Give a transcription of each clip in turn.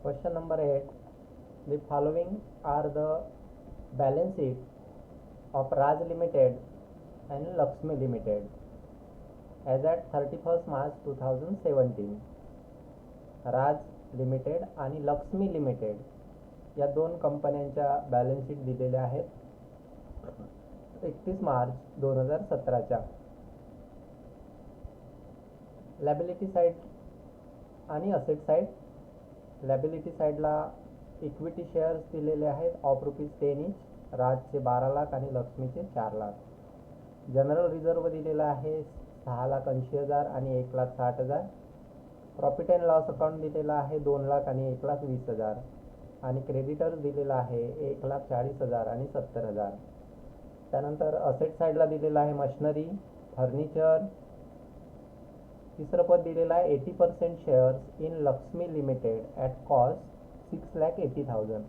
Question number 8. The following are the balance sheet of Raj Limited and Lakshmi Limited as at 31st March 2017. Raj limited आणि Lakshmi limited या दोन कंपन्यांच्या balance sheet दिलेल्या आहेत 31 March 2017च्या. Liability side आणि asset side. Liability साईडला equity shares दिलेले आहेत ऑफ ₹10 each. राजचे 12 लाख आणि लक्ष्मीचे 4 लाख. जनरल रिझर्व दिलेला आहे 6,80,000 आणि 1,60,000. प्रॉफिट अँड लॉस अकाउंट दिलेला आहे 2 लाख आणि 1,20,000 आणि क्रेडिटर्स दिलेला आहे 1,40,000 आणि 70,000. त्यानंतर असेट साईडला दिलेला आहे मशिनरी, फर्निचर. तिसरं पद दिलेलं आहे 80% shares in Lakshmi limited at cost 6,80,000.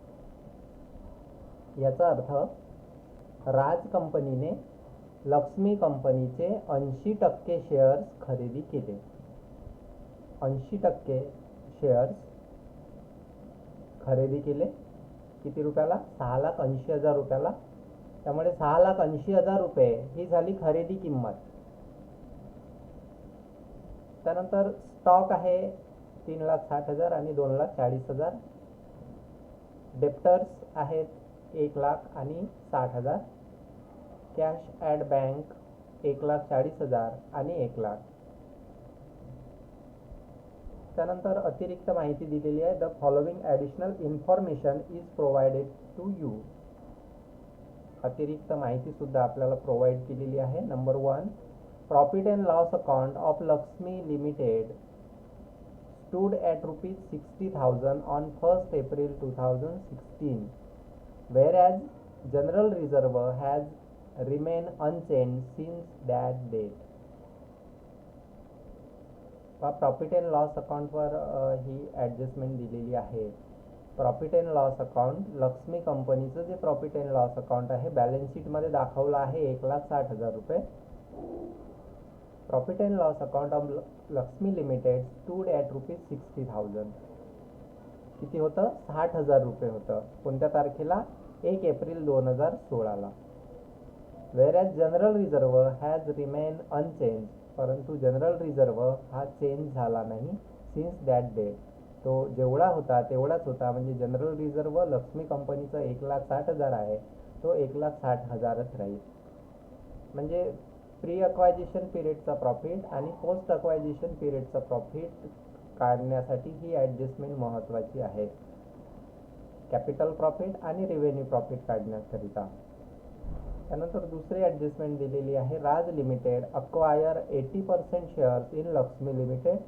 याचा अर्थ राज कंपनीने लक्ष्मी कंपनीचे 80% शेअर्स खरेदी केले. 80% शेअर्स खरेदी केले. किती रुपयाला? 6,80,000 रुपयाला. त्यामुळे 6,80,000 रुपये ही झाली खरेदी किंमत. त्यानंतर स्टॉक आहे 3,60,000 आणि 2,40,000. डेप्टर्स आहेत 1 लाख आणि 60,000. कॅश ॲट बँक 1,40,000 आणि 1 लाख. त्यानंतर अतिरिक्त माहिती दिलेली आहे. The following additional information is provided to you. अतिरिक्त माहिती सुद्धा आपल्याला प्रोव्हाइड केलेली आहे. Number 1, profit and loss account of Lakshmi limited stood at ₹60,000 on 1st April 2016, whereas general reserve has remained unchanged since that date. Profit and loss अकाउंटवर ही adjustment दिलेली आहे. Profit and loss account Lakshmi कंपनीचं जे प्रॉफिट अँड लॉस अकाउंट आहे balance शीटमध्ये दाखवलं आहे 1,60,000 रुपये. Profit and loss account of Lakshmi limited stood at ₹60,000. किती होतं? 60,000 रुपये होतं. कोणत्या तारखेला? 1 एप्रिल 2016ला. Whereas general reserve has remain unchanged. परंतु जनरल रिझर्व हा चेंज झाला नाही सिन्स दॅट डेट. तो जेवढा होता तेवढाच होता. म्हणजे जनरल रिझर्व लक्ष्मी कंपनीचा 1,60,000 आहे, तो 1,60,000च राहील. म्हणजे प्री अक्वायझेशन पिरियडचा प्रॉफिट आणि पोस्ट अक्वायझेशन पिरियडचा प्रॉफिट काढण्यासाठी ही ॲडजस्टमेंट महत्त्वाची आहे. कॅपिटल प्रॉफिट आणि रेव्हेन्यू प्रॉफिट काढण्याकरिता. त्यानंतर दुसरी ॲडजस्टमेंट दिलेली आहे. Raj limited acquire 80% shares in Lakshmi limited.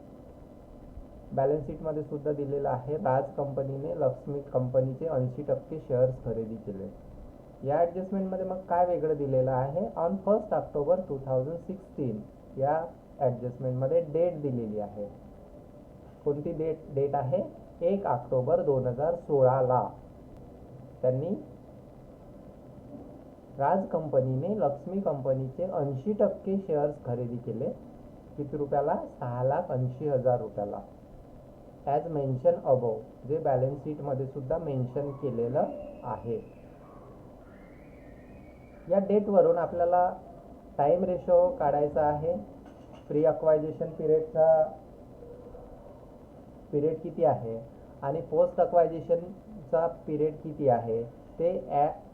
Balance शीटमध्ये सुद्धा दिलेलं आहे राज कंपनीने लक्ष्मी कंपनीचे 80% शेअर्स खरेदी केले. या ॲडजस्टमेंटमध्ये मग काय वेगळं दिलेलं आहे? ऑन 1 ऑक्टोबर 2016 या ॲडजस्टमेंटमध्ये डेट दिलेली आहे. कोणती डेट आहे? 1 ऑक्टोबर 2016ला त्यांनी राज कंपनीने लक्ष्मी कंपनीचे 80% शेअर्स खरेदी केले. किती रुपयाला? 6,80,000 रुपयाला. ॲज मेन्शन अबोव, जे बॅलन्स शीटमध्ये सुद्धा मेन्शन केलेलं आहे. या डेटवरून आपल्याला टाईम रेशो काढायचा आहे. प्री अक्वायझेशन पिरियड किती आहे आणि पोस्ट अक्वायझेशनचा पिरियड किती आहे ते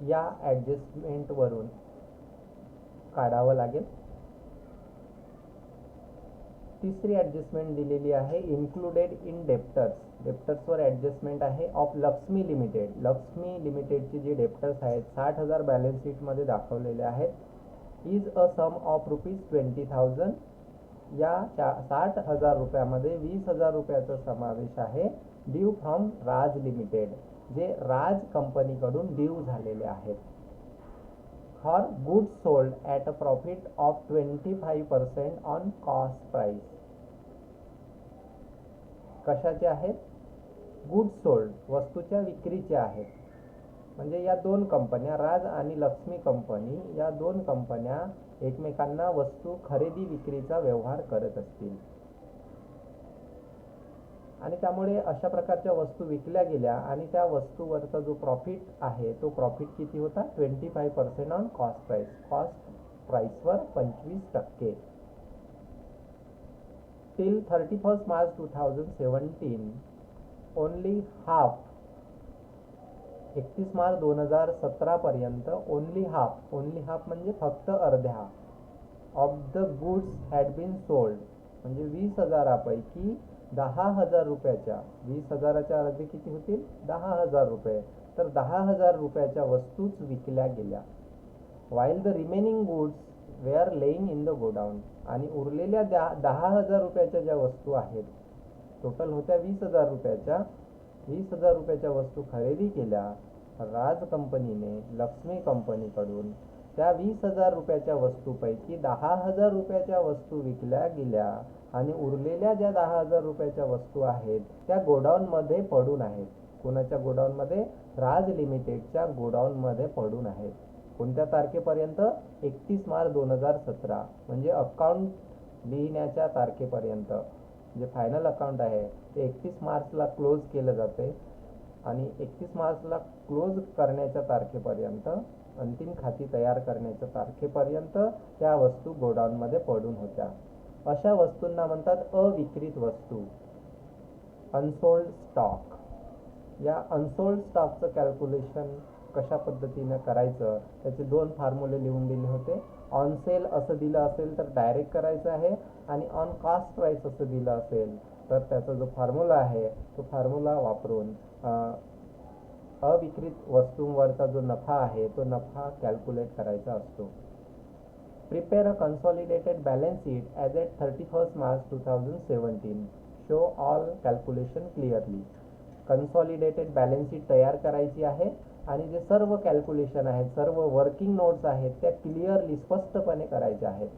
या ॲडजस्टमेंटवरून काढावं लागेल. तिसरी ॲडजस्टमेंट दिलेली आहे इन्क्लुडेड इन डेप्टर्स. डेप्टर्सवर ॲडजस्टमेंट आहे ऑफ लक्ष्मी लिमिटेड. लक्ष्मी लिमिटेडचे जे डेप्टर्स आहेत 60,000 बॅलन्स शीटमध्ये दाखवलेले आहेत. Is a sum of ₹20,000. या 60,000 रुपयामध्ये 20,000 रुपयाचा समावेश आहे ड्यू फ्रॉम राज लिमिटेड, जे राज कंपनीकडून ड्यू झालेले आहेत. For goods sold at a profit of 25% on cost price. कशाचे आहेत? गुड्स सोल्ड, वस्तूच्या विक्रीचे आहेत. म्हणजे या दोन कंपन्या राज आणि लक्ष्मी कंपनी या दोन कंपन्या एकमेकांना वस्तू खरेदी विक्रीचा व्यवहार करत असतील. आणि त्यामुळे अशा प्रकारच्या वस्तू विकल्या गेल्या आणि त्या वस्तूवरचा जो प्रॉफिट आहे तो प्रॉफिट किती होता 25% ऑन कॉस्ट प्राइसवर 25%. Till 31st March 2017 only half 31 March 2017 पर्यंत ओनली हाफ म्हणजे फक्त अर्ध्या of the goods had been sold म्हणजे 20,000पैकी 10,000 रुपयाच्या 20,000च्या अर्धे किती होतील 10,000 रुपये तर 10,000 रुपयाच्या वस्तूच विकल्या गेल्या. While the remaining goods were laying in the godown आणि उरलेल्या 10,000 रुपयाच्या ज्या वस्तू आहेत टोटल होत्या 20,000 रुपयाच्या 20,000 रुपयाच्या वस्तू खरेदी केल्या राज कंपनीने लक्ष्मी कंपनीकडून. त्या 20,000 रुपयाच्या वस्तूपैकी 10,000 रुपयाच्या वस्तू विकल्या गेल्या आणि उरलेल्या ज्या 10,000 रुपयाच्या वस्तू आहेत त्या गोडाऊनमध्ये पडून आहेत. कोणाच्या गोडाऊनमध्ये राज लिमिटेडच्या गोडाऊनमध्ये पडून आहेत. कोणत्या तारखेपर्यंत 31 मार्च 2017 म्हणजे अकाउंट लिहिण्याच्या तारखेपर्यंत जे फायनल अकाउंट आहे ते 31 मार्चला क्लोज केलं जाते आणि 31 मार्चला क्लोज करण्याच्या तारखेपर्यंत अंतिम खाती तयार करण्याच्या तारखेपर्यंत त्या वस्तू गोडाऊनमध्ये पडून होत्या. अशा वस्तूंना म्हणतात अविक्रीत वस्तू अनसोल्ड स्टॉक. या अनसोल्ड स्टॉकचं कॅल्क्युलेशन कशा पद्धतीनं करायचं त्याचे 2 फॉर्म्युले लिहून दिले होते. ऑन सेल असं दिलं असेल तर डायरेक्ट करायचं आहे आणि ऑन कॉस्ट प्राइस असं दिलं असेल तर त्याचा जो फॉर्म्युला आहे तो फॉर्म्युला वापरून अविक्रीत वस्तूंवरचा जो नफा आहे तो नफा कॅल्क्युलेट करायचा असतो. Prepare a consolidated balance sheet as at 31st March 2017 show all calculation clearly. Consolidated balance sheet तयार करायची आहे आणि जे सर्व कॅल्क्युलेशन आहेत सर्व वर्किंग नोट्स आहेत त्या क्लिअरली स्पष्टपणे करायच्या आहेत.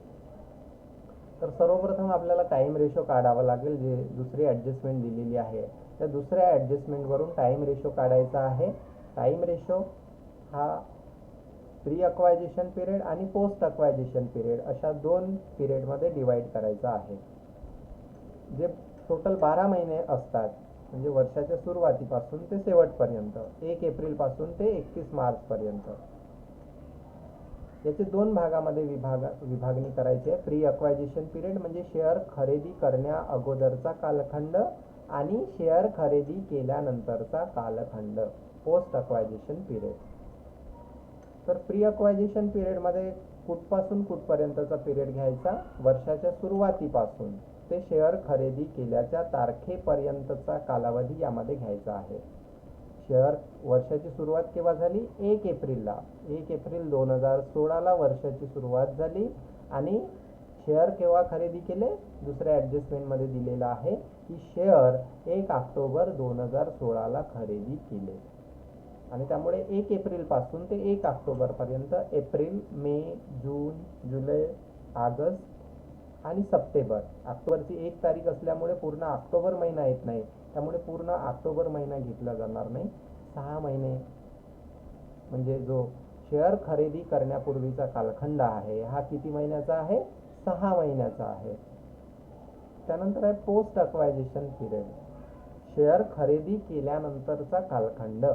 तर सर्वप्रथम आपल्याला टाइम रेशो काढावा लागेल. जे दुसरी ॲडजस्टमेंट दिलेली आहे त्या दुसऱ्या ॲडजस्टमेंटवरून टाइम रेशो काढायचा आहे. टाइम रेशो हा प्री अक्वायझेशन पिरियड आणि पोस्ट अक्वायझेशन पिरियड अशा 2 पिरियडमध्ये डिवाइड करायचा आहे. जे टोटल 12 महिने असतात म्हणजे वर्षाच्या सुरुवातीपासून ते शेवटपर्यंत 1 एप्रिलपासून ते 31 मार्चपर्यंत. याचे 2 भागामध्ये विभागणी करायची आहे. प्री अक्वायझेशन पिरियड म्हणजे शेअर खरेदी करण्या अगोदरचा कालखंड आणि शेअर खरेदी केल्यानंतरचा कालखंड पोस्ट अक्वायझेशन पिरियड. तर प्री अक्वायझेशन पिरियडमध्ये कुठपासून कुठपर्यंतचा पिरियड घ्यायचा वर्षाच्या सुरुवातीपासून ते शेअर खरेदी केल्याच्या तारखेपर्यंतचा कालावधी यामध्ये घ्यायचा आहे. शेअर वर्षाची सुरुवात केव्हा झाली 1 एप्रिलला 1 एप्रिल 2016ला वर्षाची सुरुवात झाली आणि शेअर केव्हा खरेदी केले दुसऱ्या ॲडजस्टमेंटमध्ये दिलेलं आहे की शेअर 1 ऑक्टोबर 2016ला खरेदी केले आणि त्यामुळे 1 एप्रिलपासून ते 1 ऑक्टोबरपर्यंत एप्रिल मे जून जुलै ऑगस्ट आणि सप्टेंबर. ऑक्टोबरची 1 तारीख असल्यामुळे पूर्ण ऑक्टोबर महिना येत नाही त्यामुळे पूर्ण ऑक्टोबर महिना घेतला जाणार नाही. 6 महिने म्हणजे जो शेअर खरेदी करण्यापूर्वीचा कालखंड आहे हा किती महिन्याचा आहे 6 महिन्याचा आहे. त्यानंतर आहे पोस्ट अक्वायझेशन पिरियड शेअर खरेदी केल्यानंतरचा कालखंड.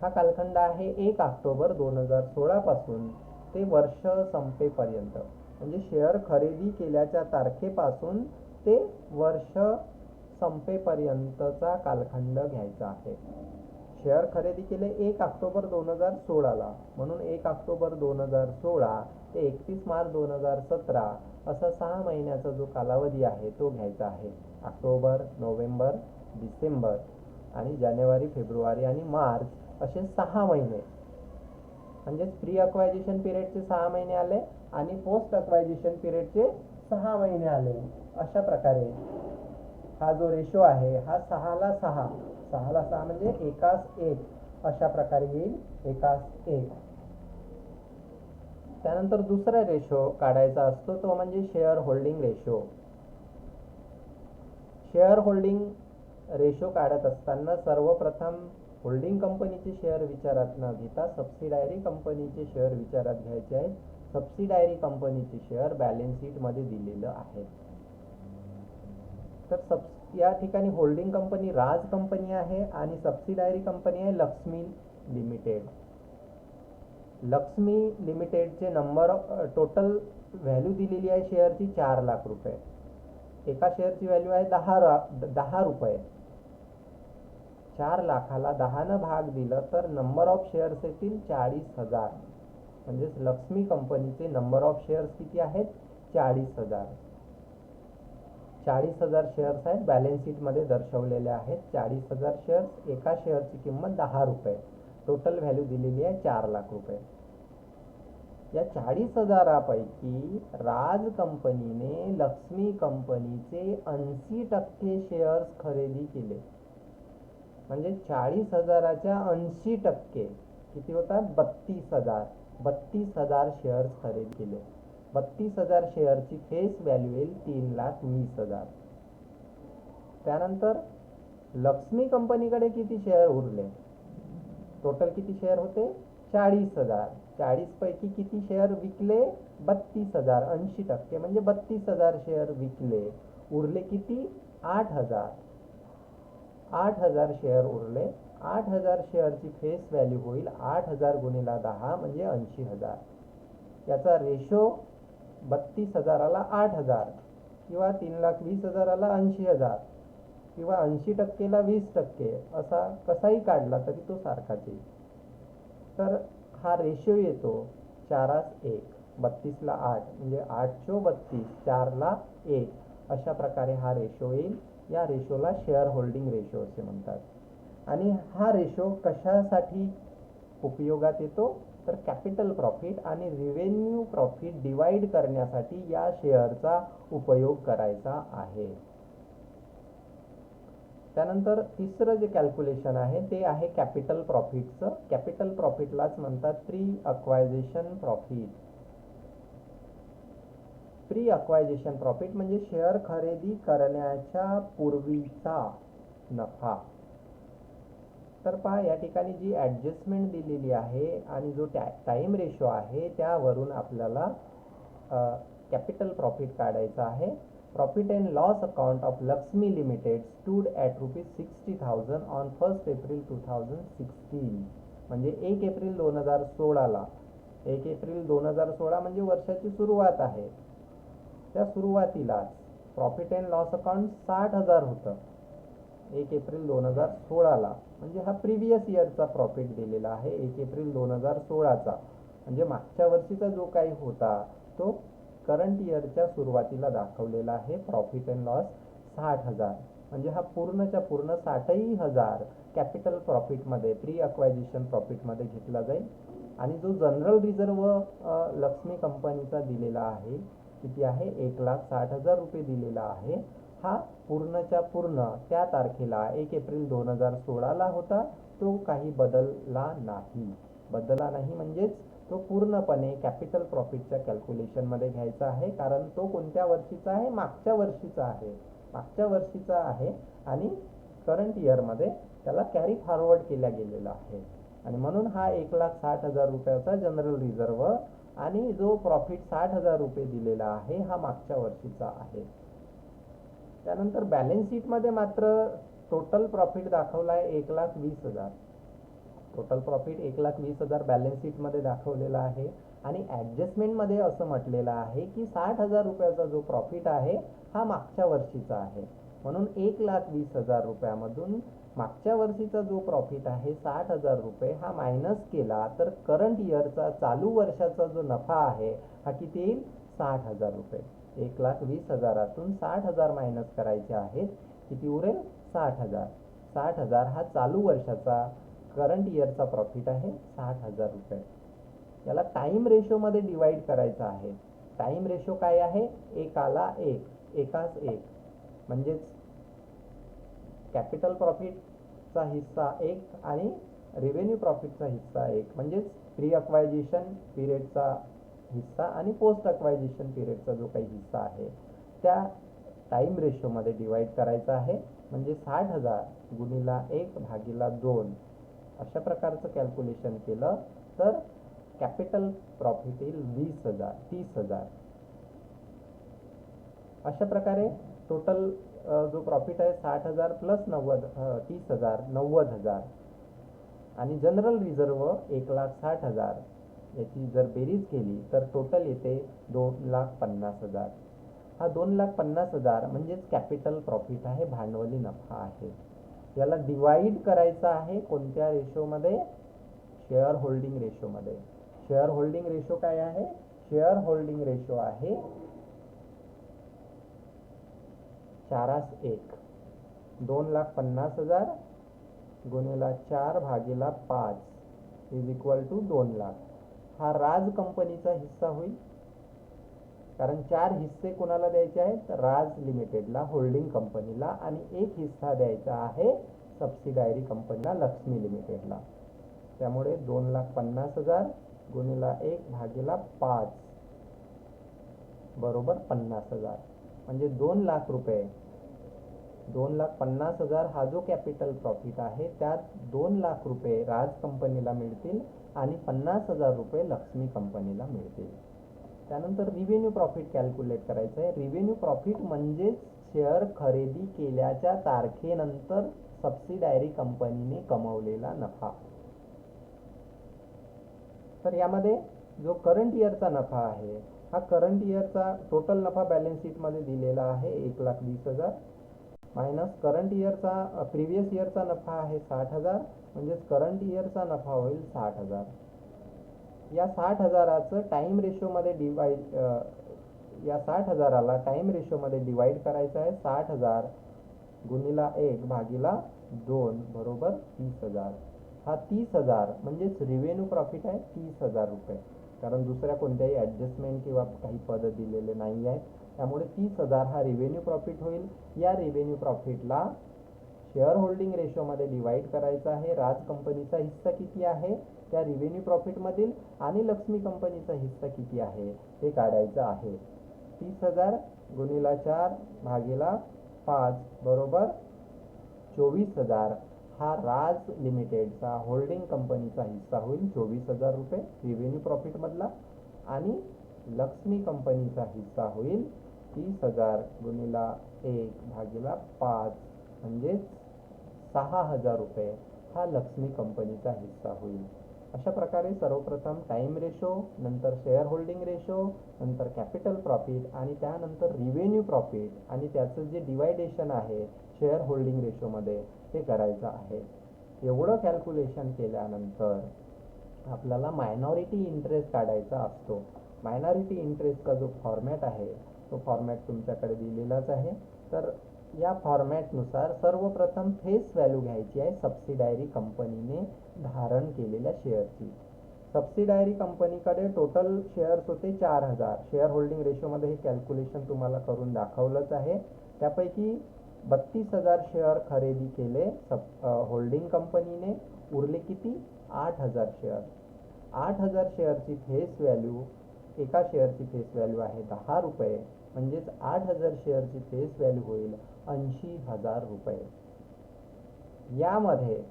हा कालखंड आहे 1 ऑक्टोबर 2016 पासून ते वर्ष संपेपर्यंत म्हणजे शेअर खरेदी केल्याच्या तारखेपासून ते वर्ष संपेपर्यंतचा कालखंड घ्यायचा आहे. शेअर खरेदी केले 1 ऑक्टोबर 2016ला म्हणून 1 ऑक्टोबर 2016 ते 31 मार्च 2017 असा 6 महिन्याचा जो कालावधी आहे तो घ्यायचा आहे. ऑक्टोबर नोव्हेंबर डिसेंबर आणि जानेवारी फेब्रुवारी आणि मार्च असे 6 महिने म्हणजे प्री अक्वायझेशन पिरियडचे 6 महिने आले आणि पोस्ट अक्वायझेशन पिरियडचे 6 महिने आले. अशा प्रकारे हा जो रेशो आहे हा 6ला 6 म्हणजे एकास 1 अशा प्रकारे येईल एकास 1. त्यानंतर दुसरा रेशो काढायचा असतो तो म्हणजे share holding ratio. Share holding ratio काढत असताना सर्वप्रथम होल्डिंग कंपनीचे शेअर विचारात न घेता सबसिडायरी कंपनीचे शेअर विचारात घ्यायचे आहेत. सबसिडायरी कंपनीचे शेअर बॅलन्स शीटमध्ये दिलेलं आहे. तर या ठिकाणी होल्डिंग कंपनी राज कंपनी आहे आणि सबसिडायरी कंपनी आहे लक्ष्मी लिमिटेड. लक्ष्मी लिमिटेडचे नंबर टोटल व्हॅल्यू दिलेली आहे शेअरची 4 लाख रुपये. एका शेअरची व्हॅल्यू आहे 10 रुपये. 4 लाखाला 10 भाग दिलं तर नंबर ऑफ शेअर्स येतील 40,000. म्हणजेच लक्ष्मी कंपनीचे नंबर ऑफ शेअर्स किती आहेत? 40,000. 40,000 शेअर्स आहेत, बॅलन्स शीटमध्ये दर्शवलेले आहेत. 40,000 शेअर्स, एका शेअरची किंमत 10 रुपये. टोटल व्हॅल्यू दिलेली आहे 4 लाख रुपये. या 40,000पैकी राज कंपनीने लक्ष्मी कंपनीचे 80% शेअर्स खरेदी केले. म्हणजे 40,000च्या 80% किती होतात? 32,000. 32,000 शेअर्स खरेदी केले. 32,000 शेअरची फेस व्हॅल्यू येईल 3,20,000. त्यानंतर लक्ष्मी कंपनीकडे किती शेअर उरले? टोटल किती शेअर होते? 40,000. 40 पैकी किती शेअर विकले? 32,000. 80% म्हणजे 32,000 शेअर विकले. उरले किती? 8,000. 8,000 शेअर उरले. 8,000 शेअरची फेस व्हॅल्यू होईल 8,000 गुणिले 10 म्हणजे 80,000. याचा रेशो 32,000ला 8,000 किंवा 3,20,000ला 80,000 किंवा 80%ला 20% असा कसाही काढला तरी तो सारखाच येईल. तर हा रेशो येतो 4:1. 32ला 8 म्हणजे 8/32, 4ला 1 अशा प्रकारे हा रेशो येईल. या रेशोला शेअर होल्डिंग रेशो असे म्हणतात. आणि हा रेशो कशासाठी उपयोगात येतो? तर कॅपिटल प्रॉफिट आणि रेव्हेन्यू प्रॉफिट डिवाइड करण्यासाठी या शेअरचा उपयोग करायचा आहे. त्यानंतर तिसरं जे कॅल्क्युलेशन आहे ते आहे कॅपिटल प्रॉफिटचं. कॅपिटल प्रॉफिटलाच म्हणतात प्री अक्वायझेशन प्रॉफिट. प्री अक्वायझेशन प्रॉफिट म्हणजे शेअर खरेदी करण्याच्या पूर्वीचा नफा. तर पहा या ठिकाणी जी ॲडजस्टमेंट दिलेली आहे आणि जो टाईम रेशो आहे त्यावरून आपल्याला कॅपिटल प्रॉफिट काढायचा आहे. Profit and loss account of Lakshmi limited stood at ₹60,000 on 1 April 2016. म्हणजे 1 एप्रिल 2016ला 1 एप्रिल 2016 म्हणजे वर्षाची सुरुवात आहे. त्या सुरुवातीलाच प्रॉफिट अँड लॉस अकाउंट 60,000 होतं 1 एप्रिल 2016ला. म्हणजे हा प्रिव्हियस इयरचा प्रॉफिट दिलेला आहे 1 एप्रिल 2016चा. म्हणजे मागच्या वर्षीचा जो काही होता तो करंट इयरच्या सुरुवातीला दाखवलेला आहे. Profit and loss 60,000. म्हणजे हा पूर्णच्या पूर्ण 60,000 कॅपिटल प्रॉफिटमध्ये प्री अक्वायझेशन प्रॉफिटमध्ये घेतला जाईल. आणि जो जनरल रिझर्व लक्ष्मी कंपनीचा दिलेला आहे किती आहे? 1,60,000 रुपये दिलेला आहे. हा पूर्णच्या पूर्ण त्या तारखेला 1 एप्रिल 2016ला होता. तो काही बदलला नाही. बदलला नाही म्हणजेच तो पूर्णपणे कॅपिटल प्रॉफिटच्या कॅल्क्युलेशनमध्ये घ्यायचा आहे. कारण तो कोणत्या वर्षीचा आहे? मागच्या वर्षीचा आहे. मागच्या वर्षीचा आहे आणि करंट इयरमध्ये त्याला कॅरी फॉरवर्ड केला गेलेला आहे. आणि म्हणून हा 1,60,000 रुपयाचा जनरल रिझर्व आणि जो प्रॉफिट 60,000 रुपये दिलेला आहे हा मागच्या वर्षीचा आहे. त्यानंतर बॅलन्स शीटमध्ये मात्र टोटल प्रॉफिट दाखवला आहे 1,20,000. टोटल प्रॉफिट 1,20,000 बॅलन्स शीटमध्ये दाखवलेला आहे. आणि ॲडजस्टमेंटमध्ये असं म्हटलेलं आहे की 60,000 रुपयाचा जो प्रॉफिट आहे हा मागच्या वर्षीचा आहे. म्हणून 1,20,000 रुपयामधून मागच्या वर्षीचा जो प्रॉफिट आहे 60,000 रुपये हा मायनस केला तर करंट इयरचा चालू वर्षाचा जो नफा आहे हा किती येईल? 60,000 रुपये. 1,20,000तून 60,000 मायनस करायचे आहेत. किती उरेल? 60,000. 60,000 हा चालू वर्षाचा करंट इयरचा प्रॉफिट आहे 60,000 रुपये. याला टाईम रेशोमध्ये डिवाइड करायचा आहे. टाईम रेशो काय आहे? 1:1. एकास 1 म्हणजेच कॅपिटल प्रॉफिटचा हिस्सा 1 आणि रेव्हेन्यू प्रॉफिटचा हिस्सा 1 म्हणजेच प्री अक्वायझेशन पिरियडचा हिस्सा आणि पोस्ट अक्वायझेशन पिरियडचा जो काही हिस्सा आहे त्या टाईम रेशोमध्ये डिवाइड करायचा आहे. म्हणजे 60,000 गुणिला 1/2 अशा प्रकारचं कॅल्क्युलेशन केलं तर कॅपिटल प्रॉफिट येईल 30,000. अशा प्रकारे टोटल जो प्रॉफिट आहे 60,000 प्लस 30,000 90,000 आणि जनरल रिझर्व 1,60,000 याची जर बेरीज केली तर टोटल येते 2,50,000. हा 2,50,000 म्हणजेच कॅपिटल प्रॉफिट आहे, भांडवली नफा आहे. याला डिवाइड करायचा आहे कोणत्या रेशोमध्ये? शेअर होल्डिंग रेशोमध्ये. शेअर होल्डिंग रेशो काय आहे? शेअर होल्डिंग रेशो आहे 4:1. 2,50,000 गुणिला 4/5 इज इक्वल टू 2,00,000. हा राज कंपनीचा हिस्सा होईल, कारण 4 हिस्से कोणाला द्यायचे आहेत? राज लिमिटेडला, होल्डिंग कंपनीला, आणि 1 हिस्सा द्यायचा आहे सबसिडायरी कंपनीला, लक्ष्मी लिमिटेडला. त्यामुळे 2,50,000 गुणिला 1/5 बरोबर 50,000 म्हणजे 2,00,000 रुपये. 2,50,000 हा जो कॅपिटल प्रॉफिट आहे त्यात 2,00,000 रुपये राज कंपनीला मिळतील आणि 50,000 रुपये लक्ष्मी कंपनीला मिळतील. त्यानंतर रिव्हेन्यू प्रॉफिट कॅल्क्युलेट करायचं आहे. रिव्हेन्यू प्रॉफिट म्हणजेच शेअर खरेदी केल्याच्या तारखेनंतर सबसिडायरी कंपनीने कमवलेला नफा. तर यामध्ये जो करंट इयरचा नफा आहे, हा करंट इयरचा टोटल नफा बॅलन्स शीटमध्ये दिलेला आहे 1,20,000 मायनस करंट इयरचा प्रिव्हियस इयरचा नफा आहे 60,000, म्हणजेच करंट इयरचा नफा होईल 60,000. या 60,000चं टाइम रेशोमध्ये डिवाइड या 60,000ला टाइम रेशोमध्ये डिवाइड करायचं आहे. 60,000 गुणिला 1/2 बरोबर 30,000. हा 30,000 म्हणजेच रिव्हेन्यू प्रॉफिट आहे 30,000 रुपये, कारण दुसऱ्या कोणत्याही ॲडजस्टमेंट किंवा काही पद दिलेले नाही आहे. त्यामुळे 30,000 हा रिव्हेन्यू प्रॉफिट होईल. या रिव्हेन्यू प्रॉफिटला शेअर होल्डिंग रेशोमध्ये डिवाइड करायचा आहे. राज कंपनीचा हिस्सा किती आहे त्या रिव्हेन्यू प्रॉफिटमधील, आणि लक्ष्मी कंपनीचा हिस्सा किती आहे हे काढायचं आहे. 30,000 गुणिला 4/5 बरोबर 24,000 हा राज लिमिटेडचा होल्डिंग कंपनीचा हिस्सा होईल 24,000 रुपये रिव्हेन्यू प्रॉफिटमधला, आणि लक्ष्मी कंपनीचा हिस्सा होईल 30,000 गुणिला 1/5 म्हणजेच 6,000 रुपये हा लक्ष्मी कंपनीचा हिस्सा होईल. अशा प्रकारे सर्वप्रथम टाइम रेशो, नंतर शेअर होल्डिंग रेशो, नंतर कॅपिटल प्रॉफिट, आणि त्यानंतर रिव्हेन्यू प्रॉफिट आणि त्याचं जे डिवायडेशन आहे शेअर होल्डिंग रेशोमध्ये ते करायचं आहे. एवढं कॅल्क्युलेशन केल्यानंतर आपल्याला मायनॉरिटी इंटरेस्ट काढायचा असतो. मायनॉरिटी इंटरेस्टचा जो फॉर्मॅट आहे तो फॉर्मॅट तुमच्याकडे दिलेलाच आहे. तर या फॉर्मॅटनुसार सर्वप्रथम फेस व्हॅल्यू घ्यायची आहे सबसिडायरी कंपनीने धारण केलेल्या शेअरची. सबसिडायरी कंपनीकडे टोटल शेअर्स होते 4,000. शेअर होल्डिंग रेशोमध्ये हे कॅल्क्युलेशन तुम्हाला करून दाखवलंच आहे. त्यापैकी 32,000 शेअर खरेदी केले होल्डिंग कंपनीने. उरले किती? 8,000 शेअर. 8,000 शेअरची फेस व्हॅल्यू, एका शेअरची फेस व्हॅल्यू आहे 10 रुपये, म्हणजेच 8,000 शेअरची फेस व्हॅल्यू होईल 80,000 रुपये. यामध्ये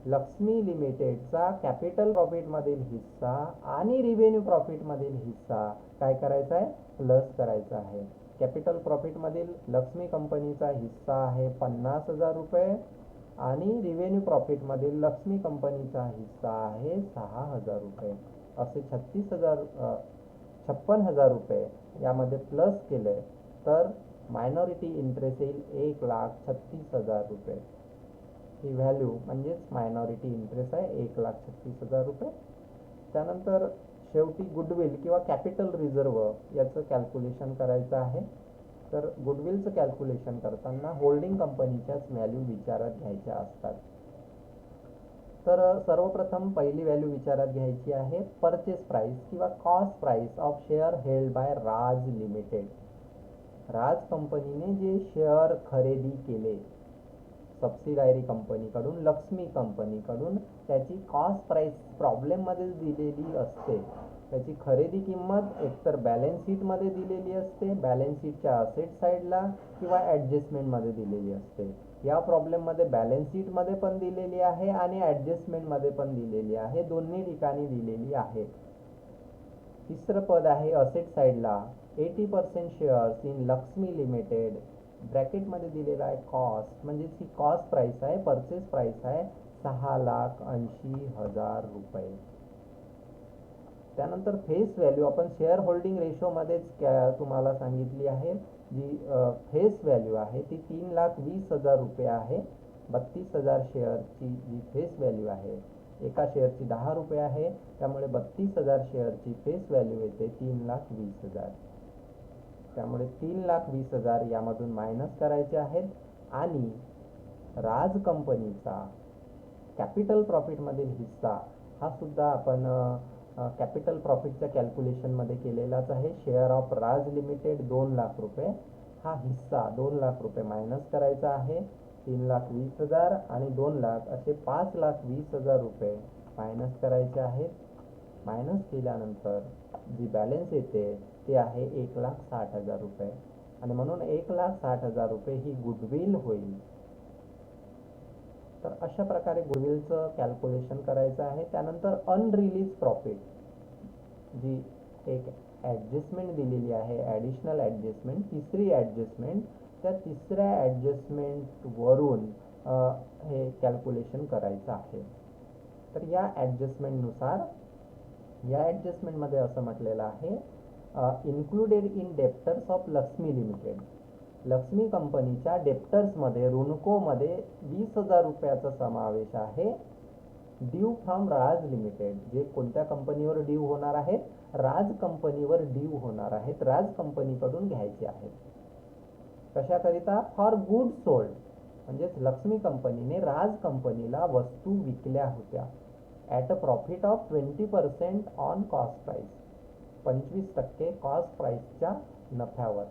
लक्ष्मी लिमिटेडचा कॅपिटल प्रॉफिटमधील हिस्सा आणि रिव्हेन्यू प्रॉफिटमधील हिस्सा काय करायचा आहे? प्लस करायचा आहे. कॅपिटल प्रॉफिटमधील लक्ष्मी कंपनीचा हिस्सा आहे 50,000 रुपये आणि रिव्हेन्यू प्रॉफिटमधील लक्ष्मी कंपनीचा हिस्सा आहे 6,000 रुपये. असे 56,000 रुपये यामध्ये प्लस केले तर मायनॉरिटी इंटरेस्ट येईल 1,36,000 रुपये. ही व्हॅल्यू म्हणजेच मायनॉरिटी इंटरेस्ट आहे 1,36,000 रुपये. त्यानंतर शेवटी गुडविल किंवा कॅपिटल रिझर्व याचं कॅल्क्युलेशन करायचं आहे. तर गुडविलचं कॅल्क्युलेशन करताना होल्डिंग कंपनीच्याच व्हॅल्यू विचारात घ्यायच्या असतात. तर सर्वप्रथम पहिली व्हॅल्यू विचारात घ्यायची आहे परचेस प्राइस किंवा cost price of share held by Raj limited. Raj कंपनीने जे शेअर खरेदी केले सबसिडायरी कंपनीकडून, लक्ष्मी कंपनीकडून, त्याची कॉस्ट प्राइस प्रॉब्लेममध्ये दिलेली असते. त्याची खरेदी किंमत एकतर बॅलन्स शीटमध्ये दिलेली असते, बॅलन्स शीटच्या असेट साईडला, किंवा ॲडजस्टमेंटमध्ये दिलेली असते. या प्रॉब्लेममध्ये बॅलन्स शीटमध्ये पण दिलेली आहे आणि ॲडजस्टमेंटमध्ये पण दिलेली आहे, दोन्ही ठिकाणी दिलेली आहे. तिसरं पद आहे असेट साईडला. 80% शेअर्स इन लक्ष्मी लिमिटेड, ब्रॅकेटमध्ये दिलेला आहे कॉस्ट, म्हणजे ही कॉस्ट प्राइस आहे, परचेस प्राइस आहे 6,80,000 रुपये. त्यानंतर फेस व्हॅल्यू आपण शेअर होल्डिंग रेशोमध्येच तुम्हाला सांगितली आहे. जी फेस व्हॅल्यू आहे ती 3,20,000 रुपये आहे. 32,000 शेअरची जी फेस व्हॅल्यू आहे, एका शेअरची 10 रुपये आहे, त्यामुळे 32,000 शेअरची फेस व्हॅल्यू येते 3,20,000. त्यामुळे 3,20,000 यामधून मायनस करायचे आहेत. आणि राज कंपनीचा कॅपिटल प्रॉफिटमधील हिस्सा हा सुद्धा आपण कॅपिटल प्रॉफिटच्या कॅल्क्युलेशनमध्ये केलेलाच आहे. शेअर ऑफ राज लिमिटेड 2,00,000 रुपये, हा हिस्सा 2,00,000 रुपये मायनस करायचा आहे. 3,20,000 आणि 2,00,000 असे 5,20,000 रुपये मायनस करायचे आहेत. मायनस केल्यानंतर जी बॅलन्स येते ते आहे 1,60,000 रुपये. आणि म्हणून 1,60,000 रुपये ही गुडविल होईल. तर अशा प्रकारे गुडविलचं कॅल्क्युलेशन करायचं आहे. त्यानंतर अनरिलीज प्रॉफिट, जी एक ॲडजस्टमेंट दिलेली आहे, ॲडिशनल ॲडजस्टमेंट, तिसरी ॲडजस्टमेंट, त्या तिसऱ्या ॲडजस्टमेंटवरून हे कॅल्क्युलेशन करायचं आहे. तर या ॲडजस्टमेंटनुसार, या ॲडजस्टमेंटमध्ये असं म्हटलेलं आहे, included in debtors of Lakshmi limited, Lakshmi कंपनीच्या डेप्टर्समध्ये, ऋणकोमध्ये 20,000 रुपयाचा समावेश आहे. ड्यू फ्रॉम राज लिमिटेड, जे कोणत्या कंपनीवर ड्यू होणार आहेत? राज कंपनीवर ड्यू होणार आहेत, राज कंपनीकडून घ्यायचे आहेत. कशाकरिता? फॉर गुड सोल्ड, म्हणजेच लक्ष्मी कंपनीने राज कंपनीला वस्तू विकल्या होत्या at a profit of 20% on cost price, 25% cost प्राइसच्या नफ्यावर.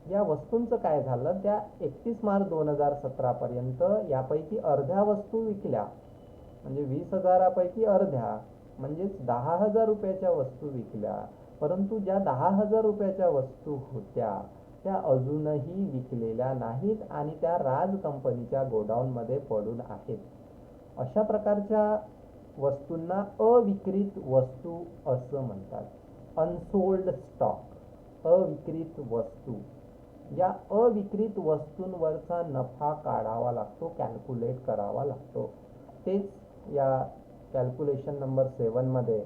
या वस्तूंचं काय झालं? त्या 31 मार्च 2017 पर्यंत यापैकी अर्ध्या वस्तू विकल्या, म्हणजे 20,000पैकी अर्ध्या, म्हणजेच 10,000 रुपयाच्या वस्तू विकल्या. परंतु ज्या 10,000 रुपयाच्या वस्तू होत्या त्या अजूनही विकलेल्या नाहीत आणि त्या राज कंपनीच्या गोडाऊनमध्ये पडून आहेत. अशा प्रकारच्या वस्तूंना अविक्रीत वस्तू असं म्हणतात. अनसोल्ड स्टॉक, अविक्रीत वस्तू. या अविक्रीत वस्तूंवरचा नफा काढावा लागतो, कॅल्क्युलेट करावा लागतो. तेच या कॅल्क्युलेशन नंबर 7 मध्ये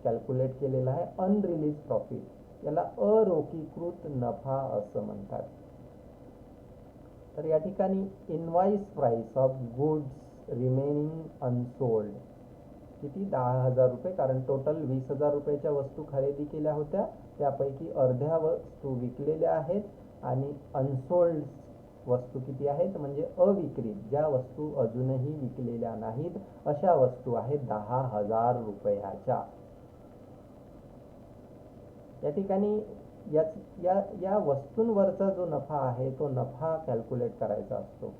कॅल्क्युलेट केलेलं आहे. अनरिलीज प्रॉफिट, याला अरोखीकृत नफा असं म्हणतात. तर या ठिकाणी invoice price of goods remaining unsold किती? 10,000 रुपये, कारण टोटल 20,000 रुपयाच्या वस्तू खरेदी केल्या होत्या, त्यापैकी अर्ध्या वस्तू विकलेल्या आहेत आणि अनसोल्ड वस्तू किती आहेत? म्हणजे अविक्रीत, ज्या वस्तू अजूनही विकलेल्या नाहीत अशा वस्तू आहेत 10,000 रुपयाच्या. या ठिकाणी या वस्तूंवरचा जो नफा आहे तो नफा कॅल्क्युलेट करायचा असतो,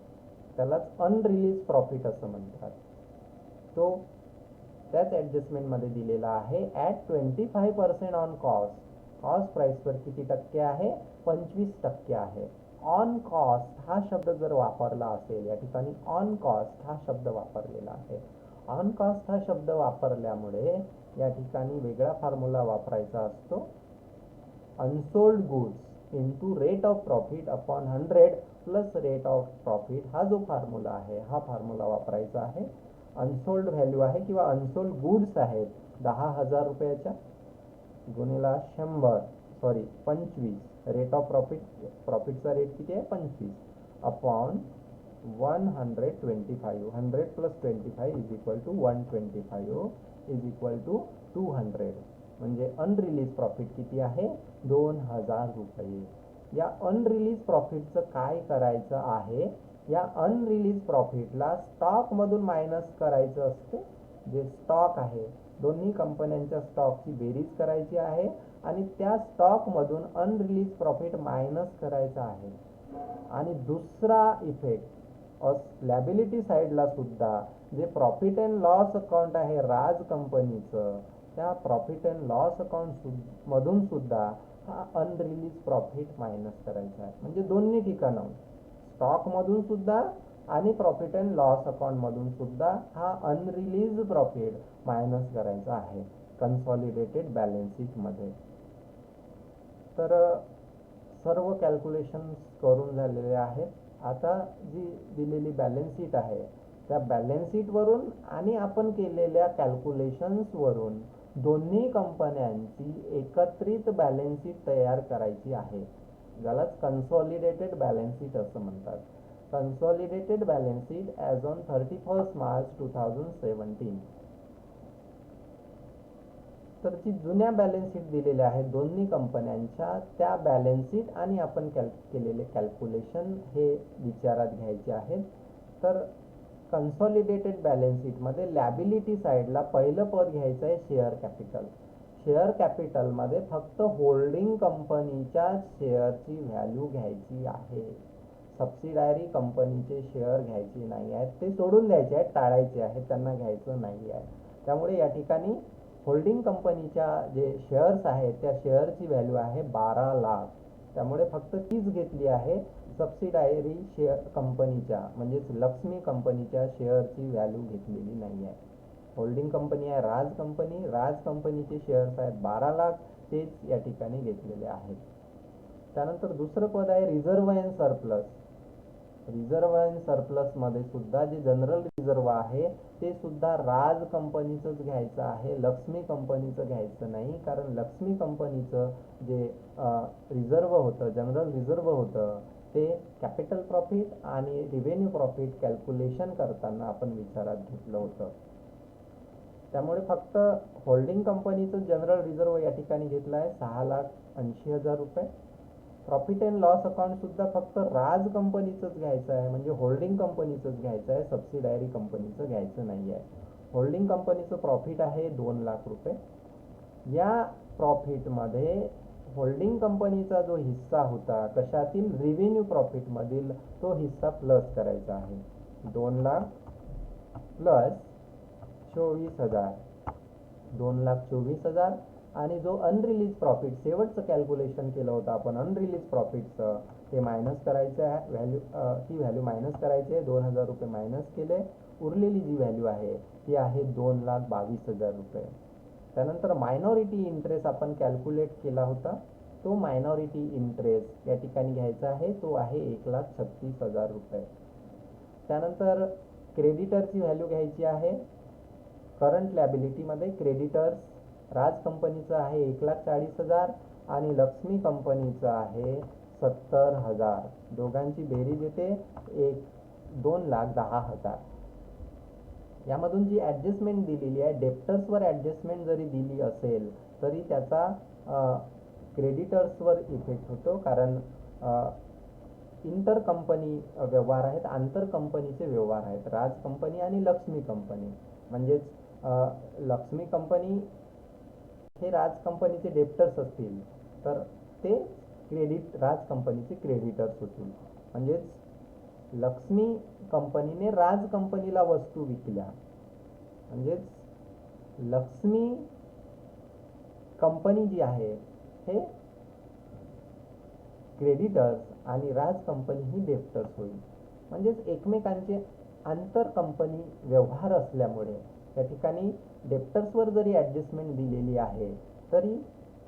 त्यालाच अनरिलीज प्रॉफिट असं म्हणतात. तो त्याच ॲडजस्टमेंटमध्ये दिलेला आहे. ॲट 25% ऑन कॉस्ट, कॉस्ट प्राइसवर किती टक्के आहे? 25% आहे. ऑन कॉस्ट हा शब्द जर वापरला असेल, या ठिकाणी ऑन कॉस्ट हा शब्द वापरलेला आहे. ऑन कॉस्ट हा शब्द वापरल्यामुळे या ठिकाणी वेगळा फॉर्म्युला वापरायचा असतो. Unsold goods into rate of profit upon 100 plus rate of profit, हा जो फॉर्म्युला आहे हा फॉर्म्युला वापरायचा आहे. अनसोल्ड व्हॅल्यू आहे किंवा अनसोल्ड गुड्स आहेत 10,000 रुपयाच्या, गुणिला 25, रेट ऑफ प्रॉफिट, प्रॉफिटचा रेट किती आहे? 25 upon 125, 100 plus 25 is equal to 125 is equal to 200. म्हणजे अनरिलीज प्रॉफिट किती आहे? 2,000 रुपये. या अनरिलीज प्रॉफिटचं काय करायचं आहे? या अनरिलीज प्रॉफिटला स्टॉकमधून मायनस करायचं असते. जे स्टॉक आहे, दोन्ही कंपन्यांच्या स्टॉकची बेरीज करायची आहे आणि त्या स्टॉकमधून अनरिलीज प्रॉफिट मायनस करायचं आहे. आणि दुसरा इफेक्ट लॅबिलिटी साईडला सुद्धा जे प्रॉफिट अँड लॉस अकाउंट आहे राज कंपनीचं, त्या प्रॉफिट अँड लॉस अकाउंट मधून सुद्धा हा अनरिलीज प्रॉफिट मायनस करायचा आहे. म्हणजे दोन्ही ठिकाणं, स्टॉकमधून सुद्धा आणि प्रॉफिट अँड लॉस अकाउंटमधून सुद्धा हा अनरिलीज प्रॉफिट मायनस करायचा आहे कन्सॉलिडेटेड बॅलन्स शीटमध्ये. तर सर्व कॅल्क्युलेशन्स करून झालेले आहेत. आता जी दिलेली बॅलन्स शीट आहे त्या बॅलन्स शीटवरून आणि आपण केलेल्या कॅल्क्युलेशन्सवरून दोन्ही कंपन्यांची एकत्रित बॅलन्स शीट तयार करायची आहे, ज्यालाच कन्सॉलिडेटेड बॅलन्स शीट असं म्हणतात. Consolidated balance sheet as on 31 March 2017. तर जी जुन्या बॅलन्स शीट दिलेल्या आहेत दोन्ही कंपन्यांच्या, त्या बॅलन्स शीट आणि आपण केलेले कॅल्क्युलेशन हे विचारात घ्यायचे आहेत. तर कन्सॉलिडेटेड बॅलन्स शीटमध्ये लॅबिलिटी साईडला पहिलं पद घ्यायचं आहे शेअर कॅपिटल. शेअर कॅपिटलमध्ये फक्त होल्डिंग कंपनीच्या शेअरची व्हॅल्यू घ्यायची आहे. सबसिडायरी कंपनीचे शेअर घ्यायचे नाही आहेत, ते सोडून द्यायचे आहेत, टाळायचे आहेत, त्यांना घ्यायचं नाही आहे. त्यामुळे या ठिकाणी होल्डिंग कंपनीच्या जे शेअर्स आहेत त्या शेअरची व्हॅल्यू आहे 12 लाख. त्यामुळे फक्त तीच घेतली आहे. सबसिडायरी शेअर कंपनीच्या म्हणजेच लक्ष्मी कंपनीच्या शेअरची व्हॅल्यू घेतलेली नाही आहे. होल्डिंग कंपनी आहे राज कंपनी, राज कंपनीचे शेअर्स आहेत 12 लाख, तेच या ठिकाणी घेतलेले आहेत. त्यानंतर दुसरं पद आहे reserve and surplus. Reserve and सरप्लसमध्ये सुद्धा जे जनरल रिझर्व्ह आहे ते सुद्धा राज कंपनीचंच घ्यायचं आहे, लक्ष्मी कंपनीचं घ्यायचं नाही. कारण लक्ष्मी कंपनीचं जे रिझर्व्ह होतं, जनरल रिझर्व्ह होतं, ते कॅपिटल प्रॉफिट आणि रिव्हेन्यू प्रॉफिट कॅल्क्युलेशन करताना आपण विचारात घेतलं होतं. त्यामुळे फक्त होल्डिंग कंपनीचं जनरल रिझर्व्ह या ठिकाणी घेतलं आहे 6,80,000 रुपये. प्रॉफिट अँड लॉस अकाउंट सुद्धा फक्त राज कंपनीचंच घ्यायचं आहे, म्हणजे होल्डिंग कंपनीचंच घ्यायचं आहे, सबसिडायरी कंपनीचं घ्यायचं नाही आहे. होल्डिंग कंपनीचं प्रॉफिट आहे 2 लाख रुपये. या प्रॉफिटमध्ये होल्डिंग कंपनीचा जो हिस्सा होता कशातील, रिव्हेन्यू प्रॉफिटमधील, तो हिस्सा प्लस करायचा आहे. 2 लाख प्लस 24,000, 2,24,000. आणि जो अनरिलीज प्रॉफिट शेवटचं कॅल्क्युलेशन केलं होतं आपण अनरिलीज प्रॉफिटचं, ते मायनस करायचं आहे. व्हॅल्यू ती व्हॅल्यू मायनस करायची आहे. 2,000 रुपये मायनस केले. उरलेली जी व्हॅल्यू आहे ती आहे 2,22,000 रुपये. त्यानंतर मायनॉरिटी इंटरेस्ट आपण कॅल्क्युलेट केला होता, तो मायनॉरिटी इंटरेस्ट या ठिकाणी घ्यायचा आहे, तो आहे 1,36,000 रुपये. त्यानंतर क्रेडिटरची व्हॅल्यू घ्यायची आहे. करंट लॅबिलिटीमध्ये क्रेडिटर्स राज कंपनीचं आहे 1,40,000 आणि लक्ष्मी कंपनीचं आहे 70,000. दोघांची बेरीज येते 2,10,000. यामधून जी ॲडजस्टमेंट दिलेली आहे, डेप्टर्सवर ॲडजस्टमेंट जरी दिली असेल तरी त्याचा क्रेडिटर्सवर इफेक्ट होतो. कारण इंटर कंपनी व्यवहार आहेत, आंतर कंपनीचे व्यवहार आहेत, राज कंपनी आणि लक्ष्मी कंपनी. म्हणजेच लक्ष्मी कंपनी हे राज कंपनीचे डेप्टर्स असतील तर ते राज कंपनीचे क्रेडिटर्स होतील. म्हणजेच लक्ष्मी कंपनीने राज कंपनीला वस्तू विकल्या, म्हणजेच लक्ष्मी कंपनी जी आहे हे क्रेडिटर्स आणि राज कंपनी ही डेप्टर्स होईल. म्हणजेच एकमेकांचे आंतर कंपनी व्यवहार असल्यामुळे त्या ठिकाणी डेप्टर्सवर जरी ॲडजस्टमेंट दिलेली आहे तरी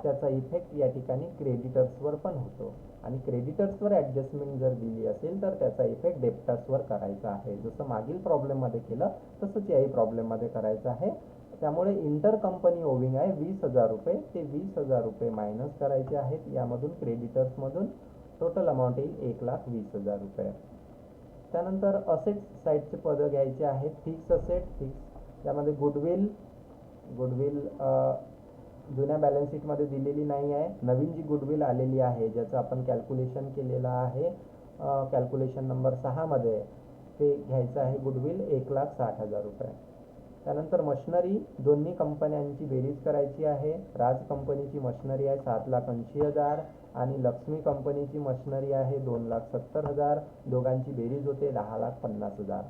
त्याचा इफेक्ट या ठिकाणी क्रेडिटर्सवर पण होतो. आणि क्रेडिटर्सवर ॲडजस्टमेंट जर दिली असेल तर त्याचा इफेक्ट डेप्टर्सवर करायचा आहे. जसं मागील प्रॉब्लेममध्ये केलं तसंच याही प्रॉब्लेममध्ये करायचं आहे. त्यामुळे इंटर कंपनी ओविंग आहे 20,000 रुपये, ते 20,000 रुपये मायनस करायचे आहेत यामधून, क्रेडिटर्समधून. टोटल अमाऊंट येईल 1,20,000 रुपये. त्यानंतर असेट्स साईडचे पदं घ्यायचे आहेत. फिक्स असेट, फिक्स, त्यामध्ये गुडविल जुन्या बॅलन्स शीटमध्ये दिलेली नाही आहे. नवीन जी गुडविल आलेली आहे ज्याचं आपण कॅल्क्युलेशन केलेलं आहे कॅल्क्युलेशन नंबर 6 मध्ये, ते घ्यायचं आहे गुडविल 1,60,000 रुपये. त्यानंतर मशनरी, दोन्ही कंपन्यांची बेरीज करायची आहे. राज कंपनीची मशनरी आहे 7,80,000 आणि लक्ष्मी कंपनीची मशनरी आहे 2,70,000. दोघांची बेरीज होते 10,50,000.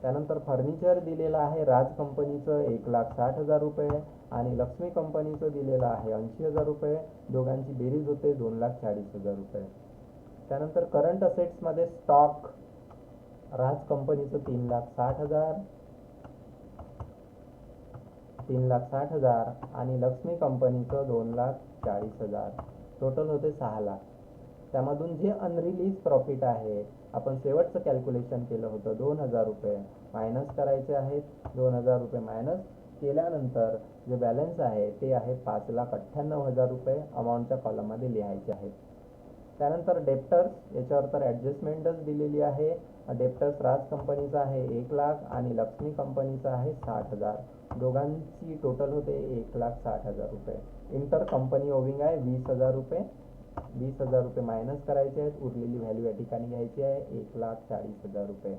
त्यानंतर फर्निचर दिलेलं आहे राज कंपनीचं 1,60,000 रुपये आणि लक्ष्मी कंपनीचं दिलेलं आहे 80,000 रुपये. दोघांची बेरीज होते 2,40,000 रुपये. त्यानंतर करंट असेट्समध्ये स्टॉक, राज कंपनीचं 3,60,000 आणि लक्ष्मी कंपनीचं 2,40,000. टोटल होते 6 लाख. त्यामधून जे अनरिलीज प्रॉफिट आहे, आपण शेवटचं कॅल्क्युलेशन केलं होतं 2,000 रुपये मायनस करायचे आहेत. 2,000 रुपये मायनस केल्यानंतर जे बॅलन्स आहे ते आहे 5,98,000 रुपये अमाऊंटच्या कॉलममध्ये लिहायचे आहेत. त्यानंतर डेप्टर्स, याच्यावर तर ॲडजस्टमेंटच दिलेली आहे. डेप्टर्स राज कंपनीचा आहे 1 लाख आणि लक्ष्मी कंपनीचा आहे 60,000. दोघांची टोटल होते 1,60,000 रुपये. इंटर कंपनी ओविंग आहे 20,000 रुपये. 20,000 रुपये मायनस करायचे आहेत. उरलेली व्हॅल्यू या ठिकाणी घ्यायची आहे 1,40,000 रुपये.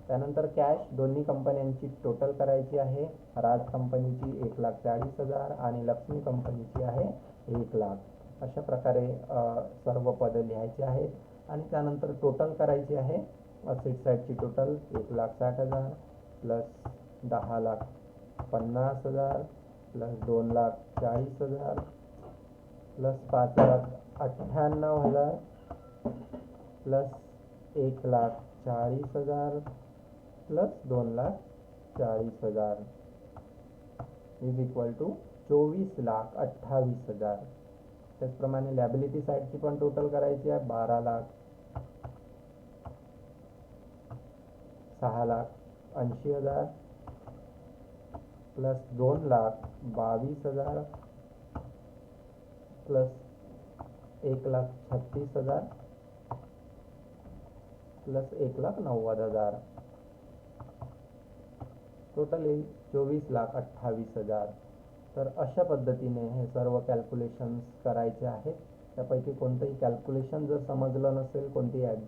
त्यानंतर कॅश दोन्ही कंपन्यांची टोटल करायची आहे. राज कंपनीची 1,40,000 आणि लक्ष्मी कंपनीची आहे 1 लाख. अशा प्रकारे सर्व पदं लिहायची आहेत आणि त्यानंतर टोटल करायची आहे. असेट साईडची total 1,60,000 plus 10,50,000 plus 2,40,000 plus 5,98,000 plus 1,40,000 plus 2,40,000 is equal to 24,28,000. त्याचप्रमाणे लॅबिलिटी साईडची पण टोटल करायची आहे. 12,06,80,000 प्लस 2,22,000 प्लस 1,36,000 प्लस 1,90,000. टोटल येईल 24,28,000. तर अशा पद्धतीने हे सर्व कॅल्क्युलेशन्स करायचे आहेत. त्यापैकी कोणतंही कॅल्क्युलेशन जर समजलं नसेल, कोणतीही ॲडजस्ट